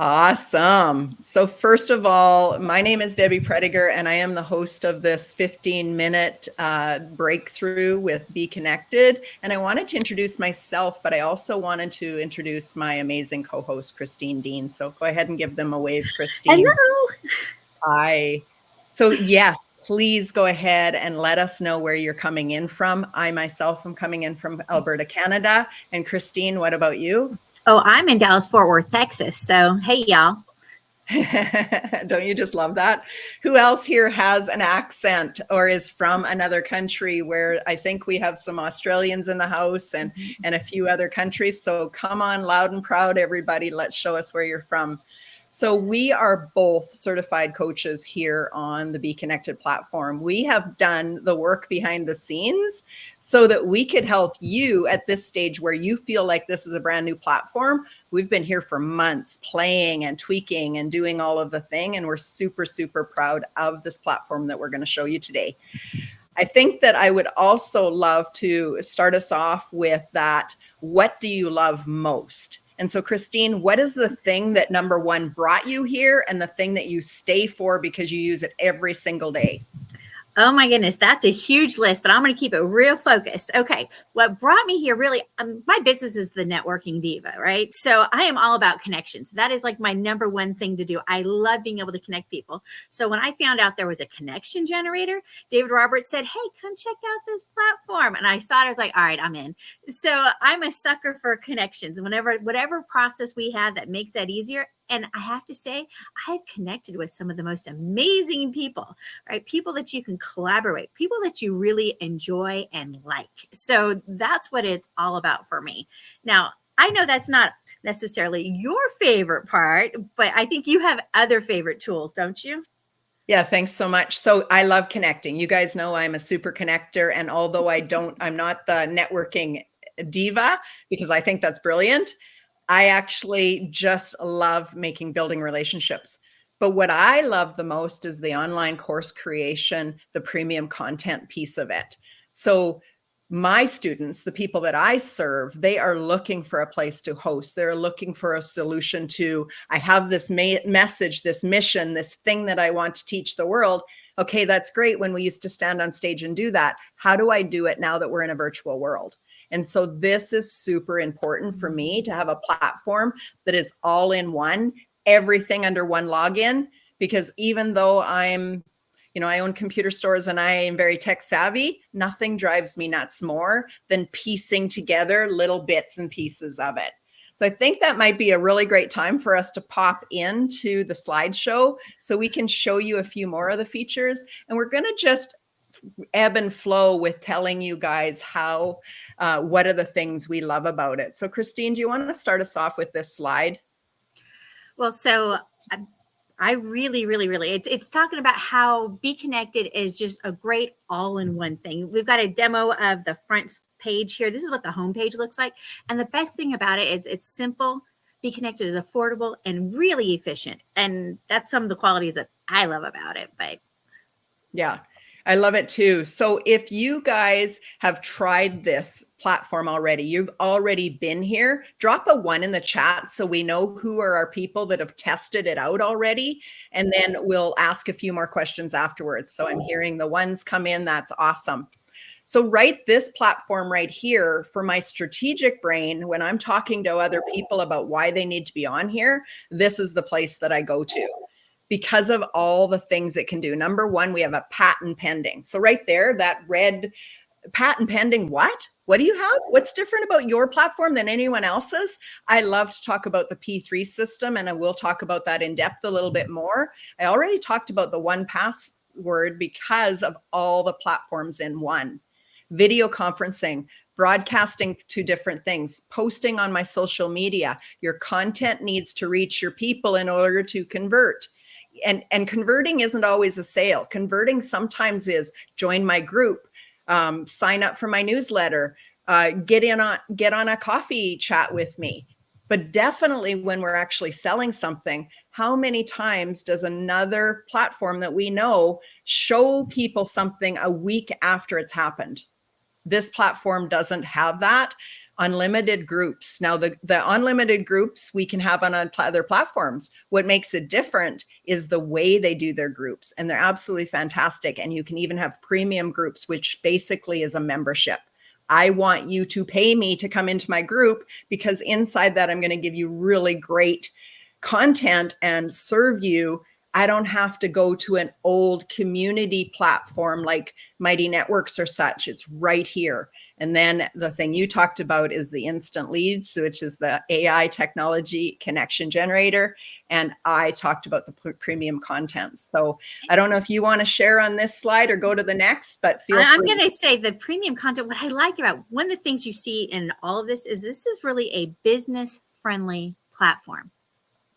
Awesome. So first of all, my name is Debbie Prediger, and I am the host of this 15-minute breakthrough with BeeKonnected. And I wanted to introduce myself, but I also wanted to introduce my amazing co-host, Christine Dean. So go ahead and give them a wave, Christine. Hello. Hi. So yes, please go ahead and let us know where you're coming in from. I myself am coming in from Alberta, Canada. And Christine, what about you? Oh, I'm in Dallas-Fort Worth, Texas. So, hey, y'all. Don't you just love that? Who else here has an accent or is from another country? Where I think we have some Australians in the house and a few other countries. So come on, loud and proud, everybody. Let's show us where you're from. So we are both certified coaches here on the BeeKonnected platform. We have done the work behind the scenes so that we could help you at this stage where you feel like this is a brand new platform. We've been here for months playing and tweaking and doing all of the thing. And we're super, super proud of this platform that we're going to show you today. I think that I would also love to start us off with that. What do you love most? And so, Christine, what is the thing that number one brought you here and the thing that you stay for because you use it every single day? Oh my goodness, that's a huge list, but I'm going to keep it real focused. Okay, what brought me here really, my business is the networking diva, right? So I am all about connections. That is like my number one thing to do. I love being able to connect people. So when I found out there was a connection generator, David Roberts said, hey, come check out this platform. And I saw it, I was like, all right, I'm in. So I'm a sucker for connections. Whatever process we have that makes that easier. And I have to say, I've connected with some of the most amazing people, right? People that you can collaborate, people that you really enjoy and like. So that's what it's all about for me. Now, I know that's not necessarily your favorite part, but I think you have other favorite tools, don't you? Yeah, thanks so much. So I love connecting. You guys know I'm a super connector. And although I'm not the networking diva because I think that's brilliant. I actually just love building relationships. But what I love the most is the online course creation, the premium content piece of it. So my students, the people that I serve, they are looking for a place to host. They're looking for a solution to, I have this message, this mission, this thing that I want to teach the world. Okay, that's great when we used to stand on stage and do that. How do I do it now that we're in a virtual world? And so this is super important for me to have a platform that is all in one, everything under one login, because even though I own computer stores and I am very tech savvy, nothing drives me nuts more than piecing together little bits and pieces of it. So I think that might be a really great time for us to pop into the slideshow so we can show you a few more of the features. And we're going to just ebb and flow with telling you guys what are the things we love about it. So Christine, do you want to start us off with this slide? Well, so I really, it's talking about how BeeKonnected is just a great all-in-one thing. We've got a demo of the front page here. This is what the homepage looks like. And the best thing about it is it's simple. BeeKonnected is affordable and really efficient. And that's some of the qualities that I love about it. But yeah, I love it too. So if you guys have tried this platform already, you've already been here, drop a 1 in the chat so we know who are our people that have tested it out already. And then we'll ask a few more questions afterwards. So I'm hearing the ones come in. That's awesome. So write this platform right here for my strategic brain. When I'm talking to other people about why they need to be on here, this is the place that I go to, because of all the things it can do. Number one, we have a patent pending. So right there, that red patent pending, what do you have? What's different about your platform than anyone else's? I love to talk about the P3 system, and I will talk about that in depth a little bit more. I already talked about the 1Password because of all the platforms in one. Video conferencing, broadcasting to different things, posting on my social media. Your content needs to reach your people in order to convert. And converting isn't always a sale. Converting sometimes is join my group, sign up for my newsletter, get on a coffee chat with me. But definitely when we're actually selling something, how many times does another platform that we know show people something a week after it's happened? This platform doesn't have that. unlimited groups. Now, the unlimited groups we can have on other platforms. What makes it different is the way they do their groups, and they're absolutely fantastic. And you can even have premium groups, which basically is a membership. I want you to pay me to come into my group, because inside that, I'm going to give you really great content and serve you. I don't have to go to an old community platform like Mighty Networks or such. It's right here. And then the thing you talked about is the instant leads, which is the AI technology connection generator. And I talked about the premium content. So I don't know if you want to share on this slide or go to the next, but feel free. I'm going to say the premium content, what I like about one of the things you see in all of this is really a business friendly platform.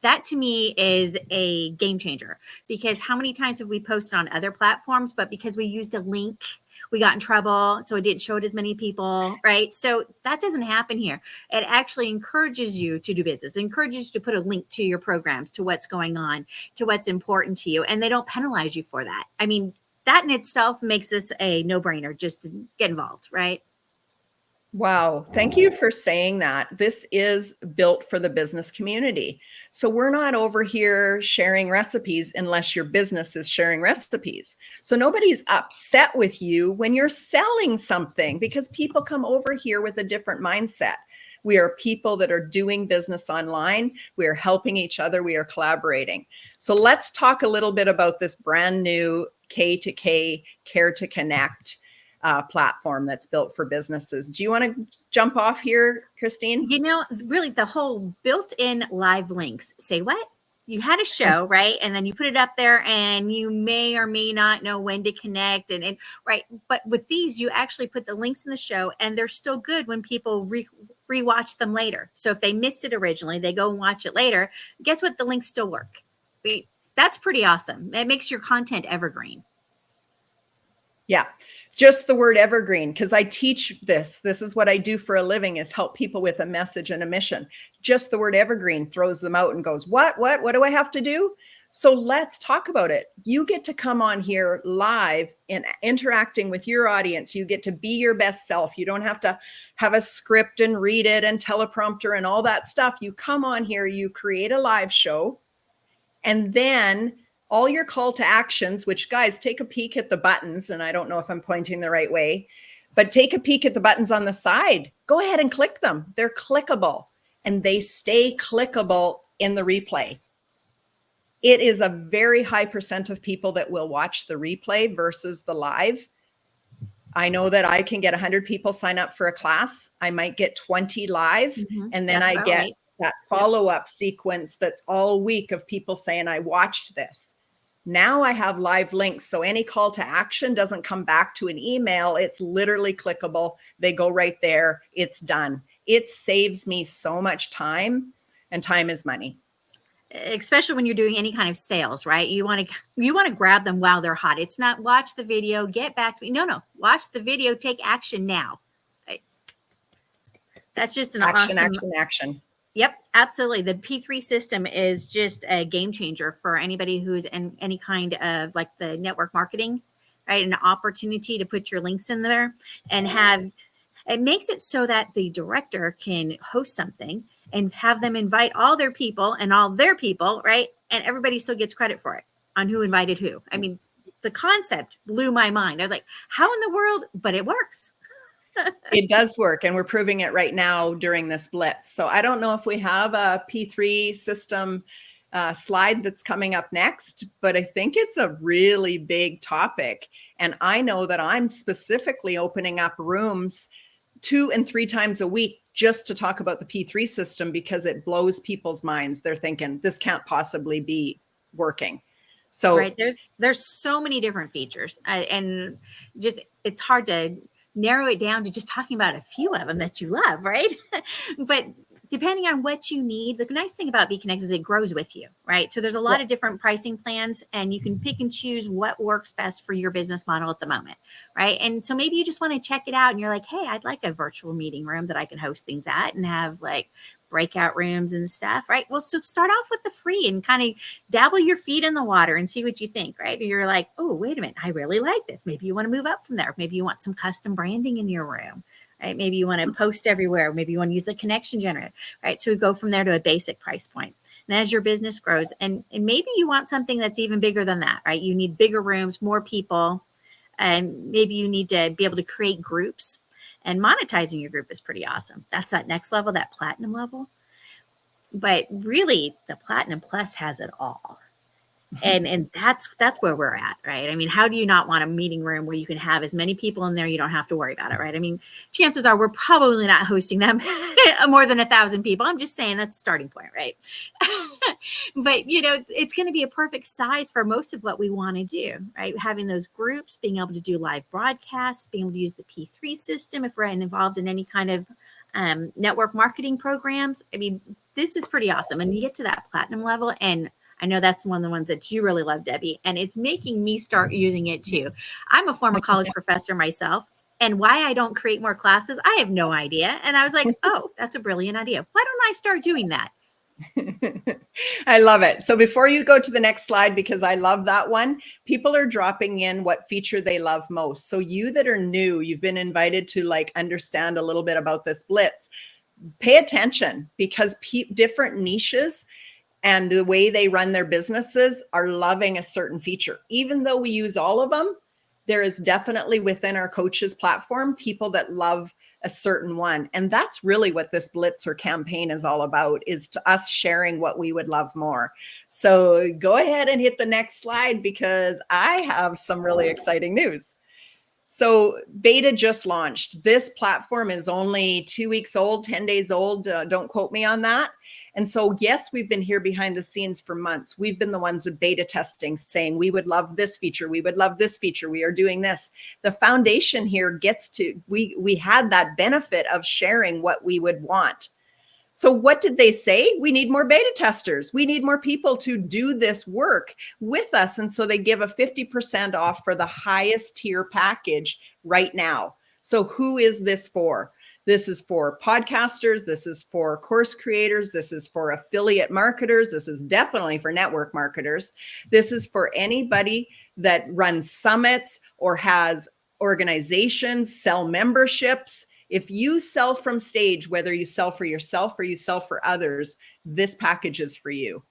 That to me is a game changer, because how many times have we posted on other platforms, but because we used a link, we got in trouble. So it didn't show it as many people, right? So that doesn't happen here. It actually encourages you to do business, encourages you to put a link to your programs, to what's going on, to what's important to you. And they don't penalize you for that. I mean, that in itself makes this a no-brainer, just to get involved, right? Wow. Thank you for saying that. This is built for the business community. So we're not over here sharing recipes unless your business is sharing recipes. So nobody's upset with you when you're selling something, because people come over here with a different mindset. We are people that are doing business online. We are helping each other. We are collaborating. So let's talk a little bit about this brand new K2K Care to Connect platform that's built for businesses. Do you want to jump off here, Christine? You know, really the whole built-in live links. Say what? You had a show, right? And then you put it up there, and you may or may not know when to connect, and right. But with these, you actually put the links in the show, and they're still good when people rewatch them later. So if they missed it originally, they go and watch it later. Guess what? The links still work. That's pretty awesome. It makes your content evergreen. Yeah, just the word evergreen, because I teach this. This is what I do for a living, is help people with a message and a mission. Just the word evergreen throws them out and goes, what do I have to do? So let's talk about it. You get to come on here live and interacting with your audience. You get to be your best self. You don't have to have a script and read it and teleprompter and all that stuff. You come on here, you create a live show, and then all your call to actions, which, guys, take a peek at the buttons. And I don't know if I'm pointing the right way, but take a peek at the buttons on the side. Go ahead and click them. They're clickable, and they stay clickable in the replay. It is a very high % of people that will watch the replay versus the live. I know that I can get 100 people sign up for a class. I might get 20 live, and then I get that follow-up sequence that's all week of people saying, I watched this. Now I have live links. So any call to action doesn't come back to an email. It's literally clickable. They go right there. It's done. It saves me so much time, and time is money. Especially when you're doing any kind of sales, right? You want to grab them while they're hot. It's not watch the video, get back to me. No, watch the video, take action now. That's just an action. Yep, absolutely. The P3 system is just a game changer for anybody who's in any kind of like the network marketing, right? An opportunity to put your links in there and it makes it so that the director can host something and have them invite all their people, right? And everybody still gets credit for it on who invited who. I mean, the concept blew my mind. I was like, how in the world? But it works. It does work, and we're proving it right now during this blitz. So I don't know if we have a P3 system slide that's coming up next, but I think it's a really big topic. And I know that I'm specifically opening up rooms 2 and 3 times a week just to talk about the P3 system, because it blows people's minds. They're thinking this can't possibly be working. So right, there's so many different features, and just it's hard to narrow it down to just talking about a few of them that you love, right? But depending on what you need, the nice thing about BeeKonnected is it grows with you, right? So there's a lot of different pricing plans, and you can pick and choose what works best for your business model at the moment, right? And so maybe you just want to check it out, and you're like, hey, I'd like a virtual meeting room that I can host things at and have like breakout rooms and stuff, right? Well, so start off with the free and kind of dabble your feet in the water and see what you think, right? You're like, oh, wait a minute, I really like this. Maybe you want to move up from there. Maybe you want some custom branding in your room, right? Maybe you want to post everywhere. Maybe you want to use the connection generator, right? So we go from there to a basic price point. And as your business grows, and maybe you want something that's even bigger than that, right? You need bigger rooms, more people, and maybe you need to be able to create groups. And monetizing your group is pretty awesome. That's that next level, that platinum level. But really, the Platinum Plus has it all. And that's where we're at, right? I mean, how do you not want a meeting room where you can have as many people in there, you don't have to worry about it, right? I mean, chances are we're probably not hosting them more than 1,000 people. I'm just saying that's a starting point, right? But it's going to be a perfect size for most of what we want to do, right? Having those groups, being able to do live broadcasts, being able to use the P3 system if we're involved in any kind of network marketing programs. I mean, this is pretty awesome. And you get to that platinum level, and I know that's one of the ones that you really love, Debbie, and it's making me start using it too. I'm a former college professor myself, and why I don't create more classes, I have no idea. And I was like, oh, that's a brilliant idea. Why don't I start doing that? I love it. So before you go to the next slide, because I love that one, people are dropping in what feature they love most. So you that are new, you've been invited to understand a little bit about this Blitz. Pay attention, because different niches and the way they run their businesses are loving a certain feature. Even though we use all of them, there is definitely within our coaches platform people that love a certain one. And that's really what this Blitzer campaign is all about, is to us sharing what we would love more. So go ahead and hit the next slide, because I have some really exciting news. So beta just launched. This platform is only 2 weeks old, 10 days old. Don't quote me on that. And so, yes, we've been here behind the scenes for months. We've been the ones with beta testing, saying we would love this feature. We would love this feature. We are doing this. The foundation here gets to, we had that benefit of sharing what we would want. So what did they say? We need more beta testers. We need more people to do this work with us. And so they give a 50% off for the highest tier package right now. So who is this for? This is for podcasters. This is for course creators. This is for affiliate marketers. This is definitely for network marketers. This is for anybody that runs summits or has organizations, sell memberships. If you sell from stage, whether you sell for yourself or you sell for others, this package is for you.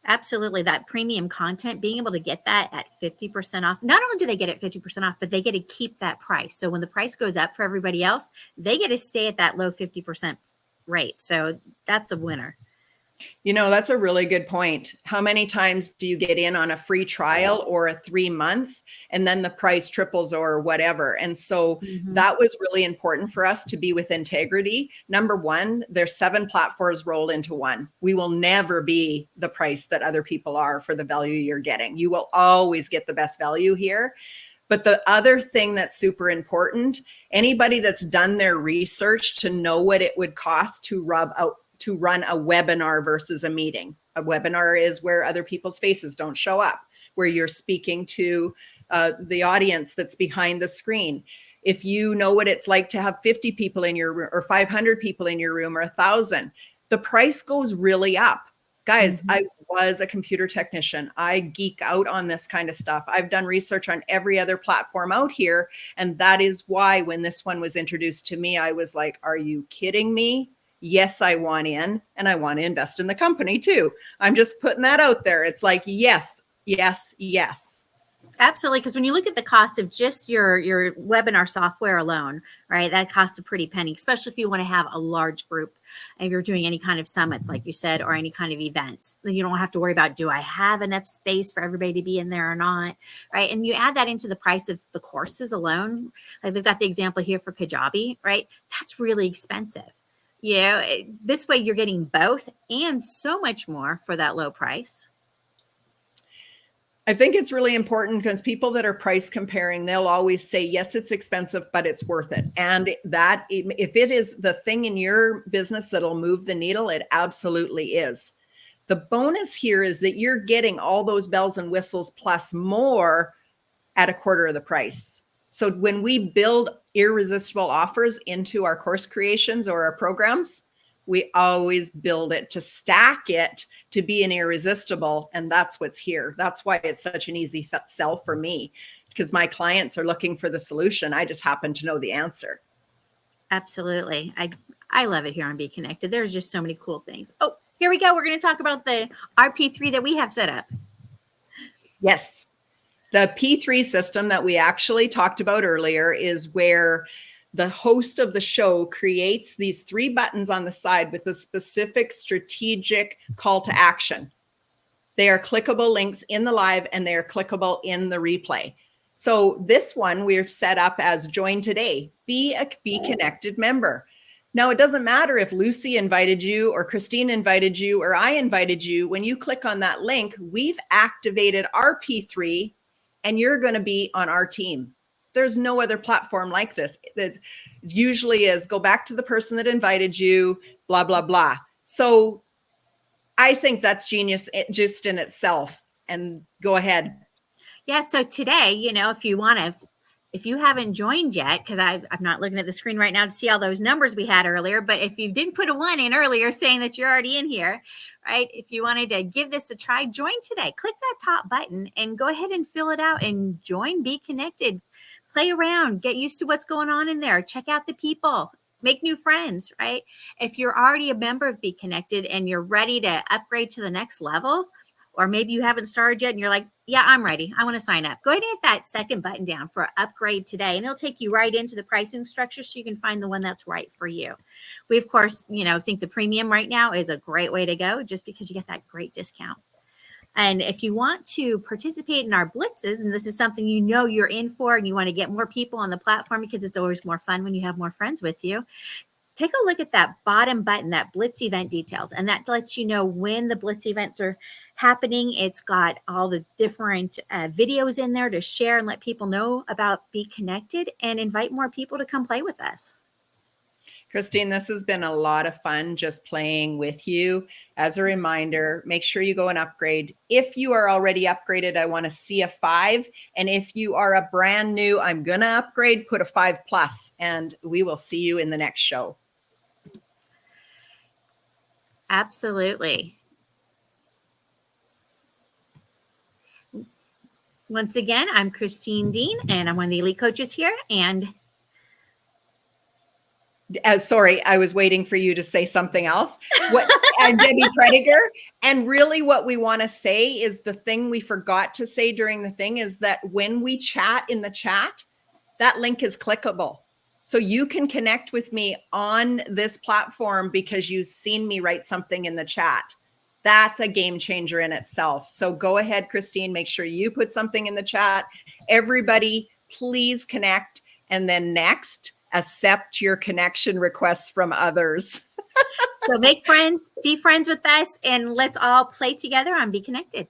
Absolutely. That premium content, being able to get that at 50% off. Not only do they get it 50% off, but they get to keep that price. So when the price goes up for everybody else, they get to stay at that low 50% rate. So that's a winner. That's a really good point. How many times do you get in on a free trial or a 3-month and then the price triples or whatever? And so that was really important for us to be with integrity. Number one, there's 7 platforms rolled into one. We will never be the price that other people are for the value you're getting. You will always get the best value here. But the other thing that's super important, anybody that's done their research to know what it would cost to run a webinar versus a meeting. A webinar is where other people's faces don't show up, where you're speaking to the audience that's behind the screen. If you know what it's like to have 50 people in your room or 500 people in your room or 1,000, the price goes really up. Guys, I was a computer technician. I geek out on this kind of stuff. I've done research on every other platform out here. And that is why when this one was introduced to me, I was like, are you kidding me? Yes, I want in, and I want to invest in the company too. I'm just putting that out there. It's like, yes, yes, yes. Absolutely. Because when you look at the cost of just your webinar software alone, right, that costs a pretty penny, especially if you want to have a large group and you're doing any kind of summits, like you said, or any kind of events. Then you don't have to worry about, do I have enough space for everybody to be in there or not, right? And you add that into the price of the courses alone. Like they've got the example here for Kajabi, right? That's really expensive. This way you're getting both and so much more for that low price. I think it's really important because people that are price comparing, they'll always say, yes, it's expensive, but it's worth it. And that, if it is the thing in your business that'll move the needle, it absolutely is. The bonus here is that you're getting all those bells and whistles plus more at a quarter of the price. So when we build irresistible offers into our course creations or our programs, we always build it to stack it to be an irresistible. And that's what's here. That's why it's such an easy sell for me. because my clients are looking for the solution. I just happen to know the answer. Absolutely. I love it here on Be Connected. There's just so many cool things. Oh, here we go. We're going to talk about the RP3 that we have set up. Yes. The P3 system that we actually talked about earlier is where the host of the show creates these 3 buttons on the side with a specific strategic call to action. They are clickable links in the live and they are clickable in the replay. So this one we've set up as join today, be a BeeKonnected member. Now, it doesn't matter if Lucy invited you or Christine invited you or I invited you. When you click on that link, we've activated our P3 and you're going to be on our team. There's no other platform like this. It usually is go back to the person that invited you, blah, blah, blah. So I think that's genius just in itself. And go ahead. Yeah. So today, you know, if you haven't joined yet, because I'm not looking at the screen right now to see all those numbers we had earlier, but if you didn't put a 1 in earlier saying that you're already in here, right? If you wanted to give this a try, join today. Click that top button and go ahead and fill it out and join Be Connected. Play around, get used to what's going on in there. Check out the people. Make new friends, right? If you're already a member of Be Connected and you're ready to upgrade to the next level, or maybe you haven't started yet and you're like, yeah, I'm ready. I want to sign up. Go ahead and hit that second button down for upgrade today, and it'll take you right into the pricing structure so you can find the one that's right for you. We, of course, think the premium right now is a great way to go just because you get that great discount. And if you want to participate in our blitzes, and this is something you're in for and you want to get more people on the platform because it's always more fun when you have more friends with you, take a look at that bottom button, that Blitz event details, and that lets you know when the Blitz events are happening. It's got all the different videos in there to share and let people know about Be Connected and invite more people to come play with us. Christine, this has been a lot of fun just playing with you. As a reminder, make sure you go and upgrade. If you are already upgraded, I want to see a 5. And if you are a brand new, I'm going to upgrade, put a 5+, and we will see you in the next show. Absolutely. Once again, I'm Christine Dean, and I'm one of the elite coaches here. And sorry, I was waiting for you to say something else. I'm Debbie Prediger. And really what we want to say is the thing we forgot to say during the thing is that when we chat in the chat, that link is clickable. So you can connect with me on this platform because you've seen me write something in the chat. That's a game changer in itself. So go ahead, Christine, make sure you put something in the chat. Everybody, please connect. And then next, accept your connection requests from others. So make friends, be friends with us, and let's all play together on Be Connected.